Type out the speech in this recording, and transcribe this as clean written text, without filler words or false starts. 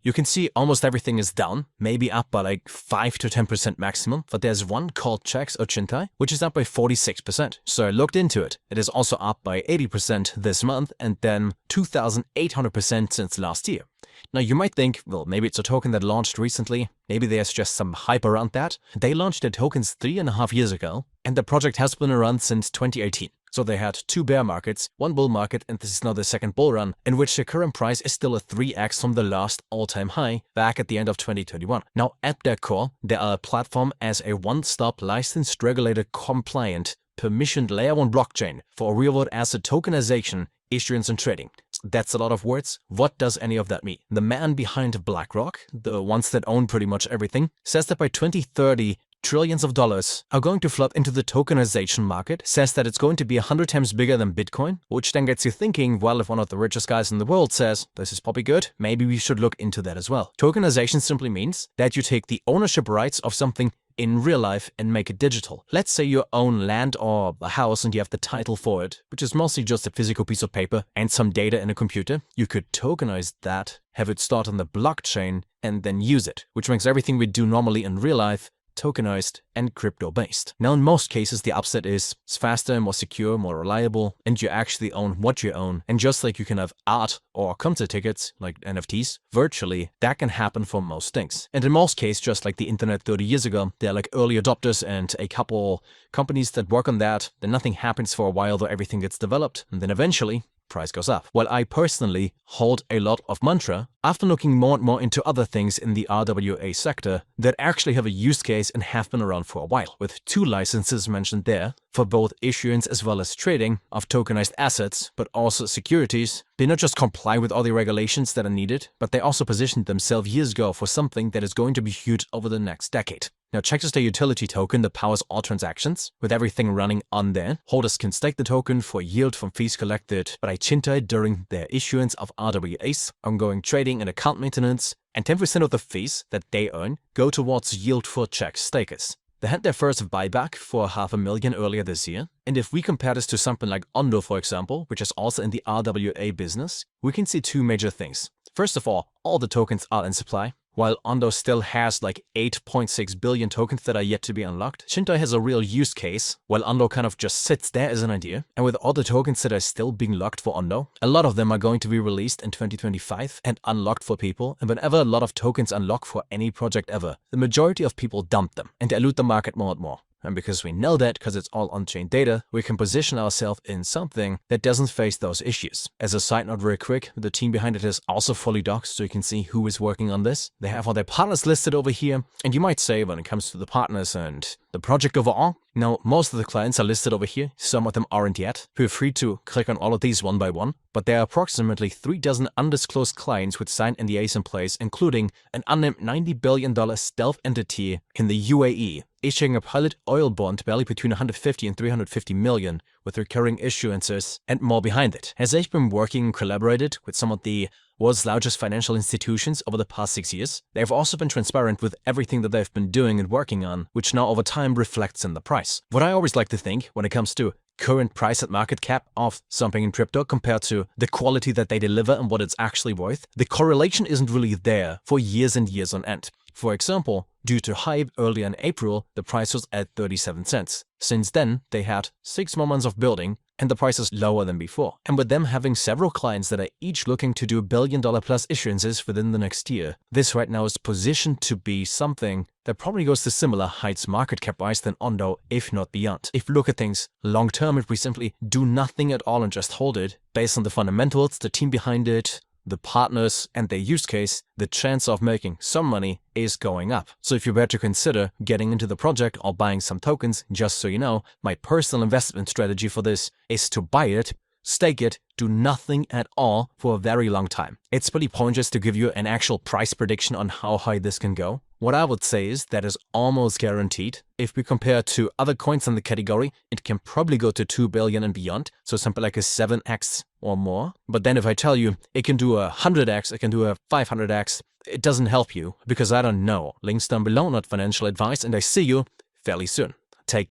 you can see almost everything is down, maybe up by like 5 to 10% maximum, but there's one called Checks or Chintai, which is up by 46%. So I looked into it. It is also up by 80% this month and then 2,800% since last year. Now you might think, well, maybe it's a token that launched recently, maybe there's just some hype around that. They launched their tokens 3.5 years ago, and the project has been around since 2018. So they had 2 bear markets, 1 bull market, and this is now the second bull run, in which the current price is still a 3x from the last all-time high back at the end of 2021. Now at their core, they are a platform as a one-stop licensed, regulated, compliant, permissioned layer 1 blockchain for real-world asset tokenization, issuance and trading. That's a lot of words. What does any of that mean? The man behind BlackRock, the ones that own pretty much everything, says that by 2030, trillions of dollars are going to flood into the tokenization market, says that it's going to be 100 times bigger than Bitcoin, which then gets you thinking, well, if one of the richest guys in the world says, this is probably good, maybe we should look into that as well. Tokenization simply means that you take the ownership rights of something in real life and make it digital. Let's say you own land or a house and you have the title for it, which is mostly just a physical piece of paper and some data in a computer. You could tokenize that, have it start on the blockchain, and then use it, which makes everything we do normally in real life tokenized and crypto-based. Now, in most cases, the upside is it's faster, more secure, more reliable, and you actually own what you own. And just like you can have art or concert tickets, like NFTs, virtually, that can happen for most things. And in most cases, just like the internet 30 years ago, they're like early adopters and a couple companies that work on that. Then nothing happens for a while, though everything gets developed, and then eventually, price goes up. While I personally hold a lot of mantra, after looking more and more into other things in the RWA sector that actually have a use case and have been around for a while, with 2 licenses mentioned there for both issuance as well as trading of tokenized assets, but also securities. They not just comply with all the regulations that are needed, but they also positioned themselves years ago for something that is going to be huge over the next decade. Now, Checks is the utility token that powers all transactions, with everything running on there. Holders can stake the token for yield from fees collected by Chintai during their issuance of RWAs, ongoing trading and account maintenance, and 10% of the fees that they earn go towards yield for Checks stakers. They had their first buyback for $500,000 earlier this year, and if we compare this to something like Ondo, for example, which is also in the RWA business, we can see 2 major things. First of all the tokens are in supply. While Ondo still has like 8.6 billion tokens that are yet to be unlocked, Chintai has a real use case, while Ondo kind of just sits there as an idea. And with all the tokens that are still being locked for Ondo, a lot of them are going to be released in 2025 and unlocked for people. And whenever a lot of tokens unlock for any project ever, the majority of people dump them and dilute the market more and more. And because we know that, because it's all on-chain data, we can position ourselves in something that doesn't face those issues. As a side note very quick, the team behind it is also fully doxed, so you can see who is working on this. They have all their partners listed over here. And you might say, when it comes to the partners and the project overall, now most of the clients are listed over here. Some of them aren't yet. Feel free to click on all of these one by one. But there are approximately 3 dozen undisclosed clients with signed NDAs in place, including an unnamed $90 billion stealth entity in the UAE, issuing a pilot oil bond valued between 150 and 350 million, with recurring issuances and more behind it. As they've been working and collaborated with some of the world's largest financial institutions over the past 6 years, they've also been transparent with everything that they've been doing and working on, which now over time reflects in the price. What I always like to think when it comes to current price at market cap of something in crypto compared to the quality that they deliver and what it's actually worth, the correlation isn't really there for years and years on end. For example, due to hype earlier in April, the price was at 37 cents. Since then, they had 6 more months of building and the price is lower than before. And with them having several clients that are each looking to do $1 billion plus issuances within the next year, this right now is positioned to be something that probably goes to similar heights market cap wise than Ondo, if not beyond. If we look at things long term, if we simply do nothing at all and just hold it, based on the fundamentals, the team behind it, the partners and their use case, the chance of making some money is going up. So if you were to consider getting into the project or buying some tokens, just so you know, my personal investment strategy for this is to buy it, stake it, do nothing at all for a very long time. It's pretty pointless to give you an actual price prediction on how high this can go. What I would say is that is almost guaranteed. If we compare to other coins in the category, it can probably go to 2 billion and beyond, so something like a 7x or more. But then if I tell you it can do a 100x, it can do a 500x, it doesn't help you because I don't know. Links down below, not financial advice, and I see you fairly soon. Take